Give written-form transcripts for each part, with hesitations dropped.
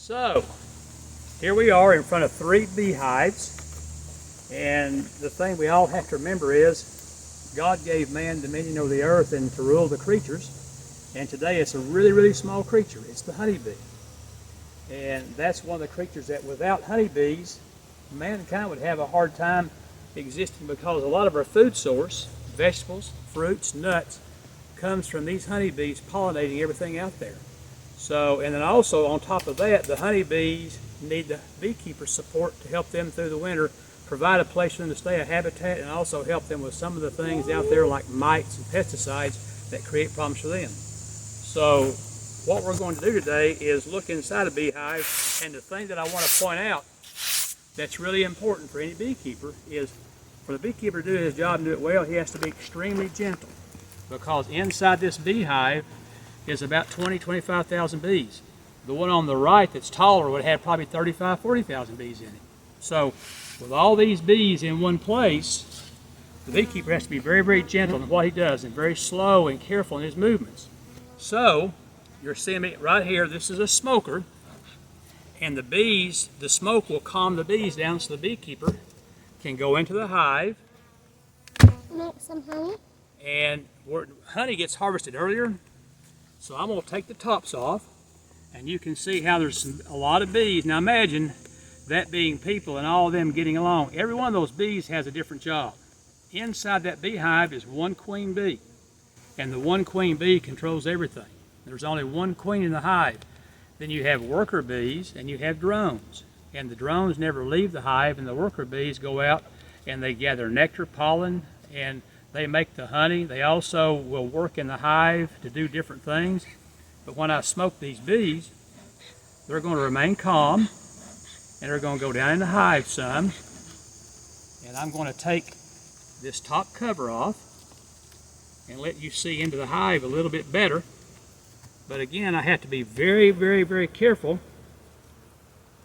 So, here we are in front of 3 beehives, and the thing we all have to remember is God gave man dominion over the earth and to rule the creatures, and today it's a really, really small creature. It's the honeybee. And that's one of the creatures that without honeybees, mankind would have a hard time existing, because a lot of our food source, vegetables, fruits, nuts, comes from these honeybees pollinating everything out there. So, and then also on top of that, the honeybees need the beekeeper's support to help them through the winter, provide a place for them to stay, a habitat, and also help them with some of the things out there like mites and pesticides that create problems for them. So what we're going to do today is look inside a beehive, and the thing that I want to point out that's really important for any beekeeper is for the beekeeper to do his job and do it well, he has to be extremely gentle, because inside this beehive is about 25,000 bees. The one on the right that's taller would have probably 40,000 bees in it. So with all these bees in one place, the beekeeper has to be very, very gentle in what he does and very slow and careful in his movements. So you're seeing me right here, this is a smoker, and the bees, the smoke will calm the bees down so the beekeeper can go into the hive. Make some honey. And honey gets harvested earlier, so I'm going to take the tops off, and you can see how there's a lot of bees. Now imagine that being people and all of them getting along. Every one of those bees has a different job. Inside that beehive is one queen bee, and the one queen bee controls everything. There's only one queen in the hive. Then you have worker bees and you have drones, and the drones never leave the hive, and the worker bees go out and they gather nectar, pollen, and they make the honey. They also will work in the hive to do different things. But when I smoke these bees, they're going to remain calm, and they're going to go down in the hive some. And I'm going to take this top cover off and let you see into the hive a little bit better. But again, I have to be very, very, very careful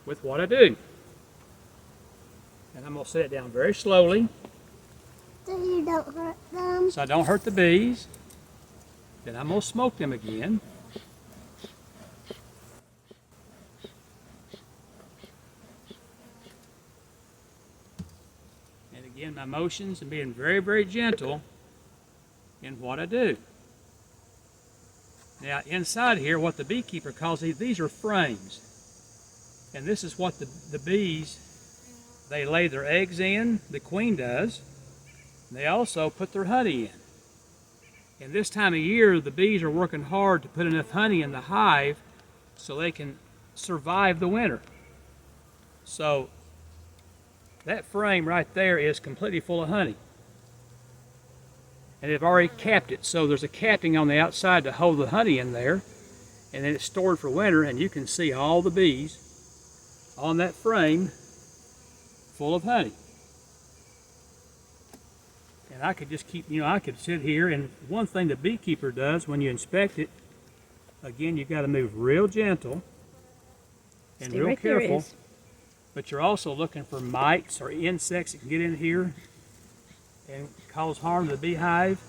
with what I do. And I'm going to set it down very slowly, So you don't hurt them. so I don't hurt the bees. Then I'm going to smoke them again. And again, my motions and being very, very gentle in what I do. Now inside here, what the beekeeper calls these are frames. And this is what the bees, they lay their eggs in, the queen does. They also put their honey in. And this time of year, the bees are working hard to put enough honey in the hive so they can survive the winter. So that frame right there is completely full of honey. And they've already capped it, so there's a capping on the outside to hold the honey in there, and then it's stored for winter, and you can see all the bees on that frame full of honey. And I could just keep, I could sit here, and one thing the beekeeper does when you inspect it, again, you've got to move real gentle and Stay real right there, careful, Is. but you're also looking for mites or insects that can get in here and cause harm to the beehive.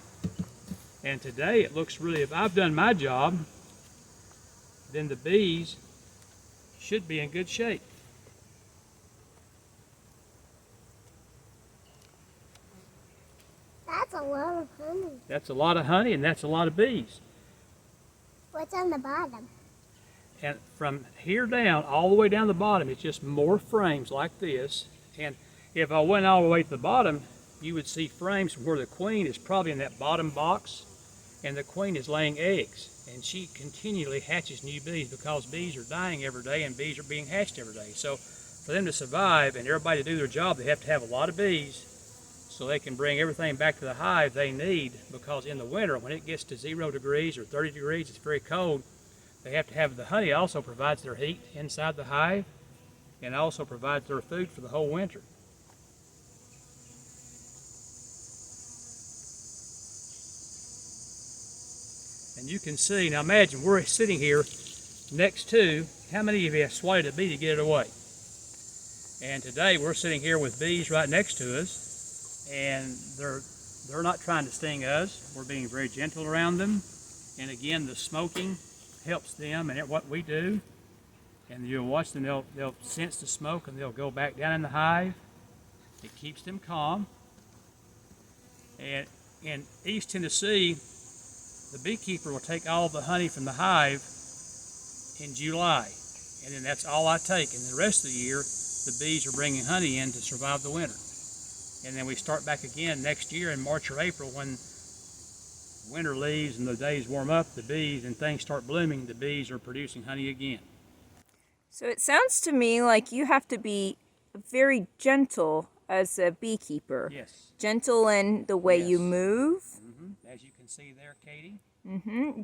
And today it looks really, if I've done my job, then the bees should be in good shape. That's a lot of honey. That's a lot of honey, and that's a lot of bees. What's on the bottom? And from here down, all the way down the bottom, it's just more frames like this. And if I went all the way to the bottom, you would see frames where the queen is probably in that bottom box, and the queen is laying eggs. And she continually hatches new bees, because bees are dying every day and bees are being hatched every day. So for them to survive and everybody to do their job, they have to have a lot of bees so they can bring everything back to the hive they need, because in the winter, when it gets to 0 degrees or 30 degrees, it's very cold. They have to have the honey. Also provides their heat inside the hive, and also provides their food for the whole winter. And you can see, now imagine we're sitting here next to, how many of you have swatted a bee to get it away? And today we're sitting here with bees right next to us, and they're not trying to sting us. We're being very gentle around them. And again, the smoking helps them and what we do. And you'll watch them, they'll sense the smoke and they'll go back down in the hive. It keeps them calm. And in East Tennessee, the beekeeper will take all the honey from the hive in July. And then that's all I take. And the rest of the year, the bees are bringing honey in to survive the winter. And then we start back again next year in March or April when winter leaves and the days warm up, the bees and things start blooming, the bees are producing honey again. So it sounds to me like you have to be very gentle as a beekeeper. Yes. Gentle in the way you move. As you can see there, Katie.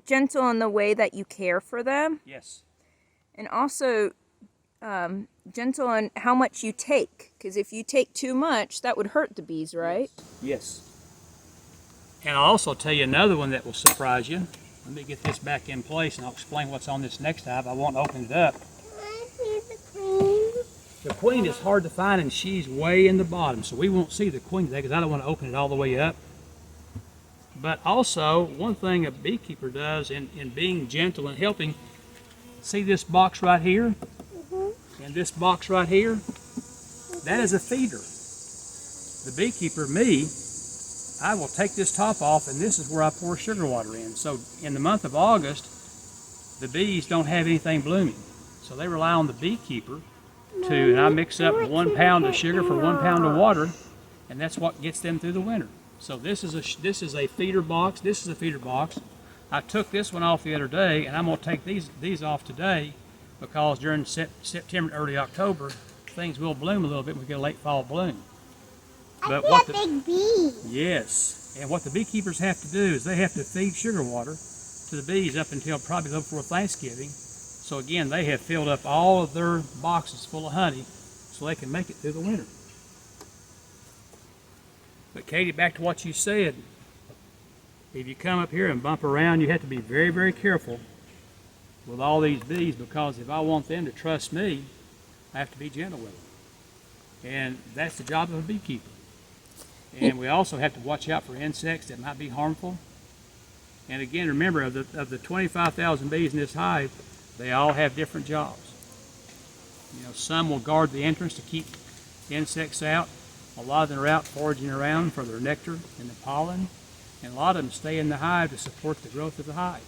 Gentle in the way that you care for them. Yes. And also gentle in how much you take. Because if you take too much, that would hurt the bees, right? Yes. And I'll also tell you another one that will surprise you. Let me get this back in place and I'll explain what's on this next hive. I won't open it up. Can I see the queen? The queen is hard to find and she's way in the bottom, so we won't see the queen today because I don't want to open it all the way up. But also, one thing a beekeeper does in being gentle and helping, see this box right here? And this box right here? That is a feeder. The beekeeper, me, I will take this top off and this is where I pour sugar water in. So in the month of August, the bees don't have anything blooming. So they rely on the beekeeper and I mix up 1 pound of sugar for 1 pound of water, and that's what gets them through the winter. So this is a feeder box. This is a feeder box. I took this one off the other day, and I'm going to take these off today because during September, early October, things will bloom a little bit. We get a late fall bloom. But I see a big bee. Yes, and what the beekeepers have to do is they have to feed sugar water to the bees up until probably before Thanksgiving. So again, they have filled up all of their boxes full of honey so they can make it through the winter. But Katie, back to what you said. If you come up here and bump around, you have to be very, very careful with all these bees because if I want them to trust me, I have to be gentle with them. And that's the job of a beekeeper. And we also have to watch out for insects that might be harmful. And again, remember, of the 25,000 bees in this hive, they all have different jobs. You know, some will guard the entrance to keep insects out. A lot of them are out foraging around for their nectar and the pollen. And a lot of them stay in the hive to support the growth of the hive.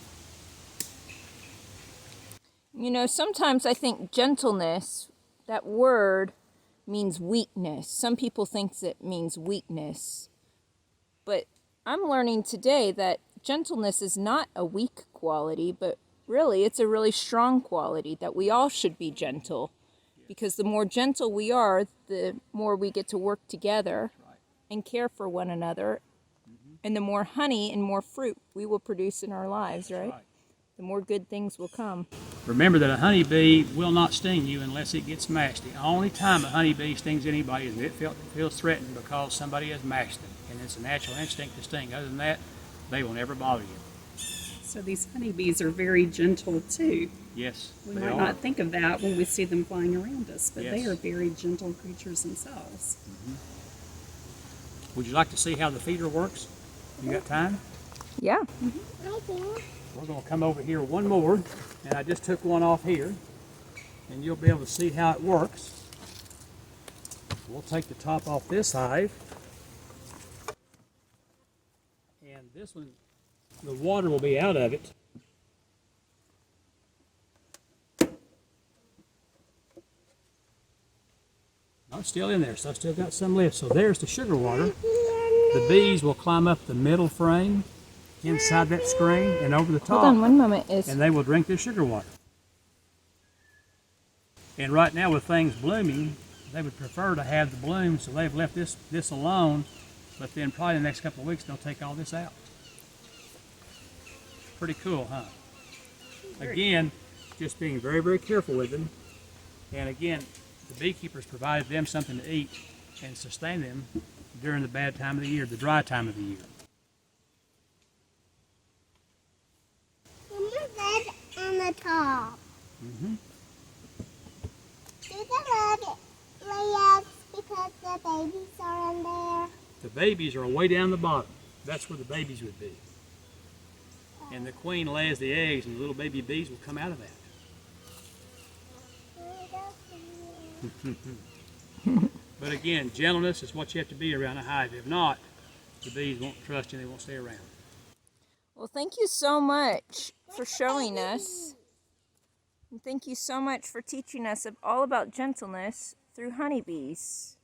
You know, sometimes I think gentleness, that word, means weakness. Some people think it means weakness. But I'm learning today that gentleness is not a weak quality, but really it's a really strong quality, that we all should be gentle. Because the more gentle we are, the more we get to work together and care for one another. And the more honey and more fruit we will produce in our lives, right? The more good things will come. Remember that a honeybee will not sting you unless it gets mashed. The only time a honeybee stings anybody is if it feels threatened because somebody has mashed them. And it's a natural instinct to sting. Other than that, they will never bother you. So these honeybees are very gentle too. Yes, We they might are. not think of that when we see them flying around us, but they Yes. are very gentle creatures themselves. Would you like to see how the feeder works? You got time? Yeah. I do. We're going to come over here one more, and I just took one off here, and you'll be able to see how it works. We'll take the top off this hive, and this one, the water will be out of it. No, it's still in there, so I've still got some left. So there's the sugar water. The bees will climb up the middle frame, inside that screen, and over the top. Hold on one moment. And they will drink this sugar water. And right now with things blooming, they would prefer to have the bloom, so they've left this alone, but then probably the next couple of weeks they'll take all this out. Pretty cool, huh? Again, just being very, very careful with them. And again, the beekeepers provided them something to eat and sustain them during the bad time of the year, the dry time of the year. Mama said on the top. Do the lay eggs because the babies are in there? The babies are way down the bottom. That's where the babies would be. And the queen lays the eggs and the little baby bees will come out of that. But again, gentleness is what you have to be around a hive. If not, the bees won't trust you and they won't stay around. Well, thank you so much for showing us. And thank you so much for teaching us all about gentleness through honeybees.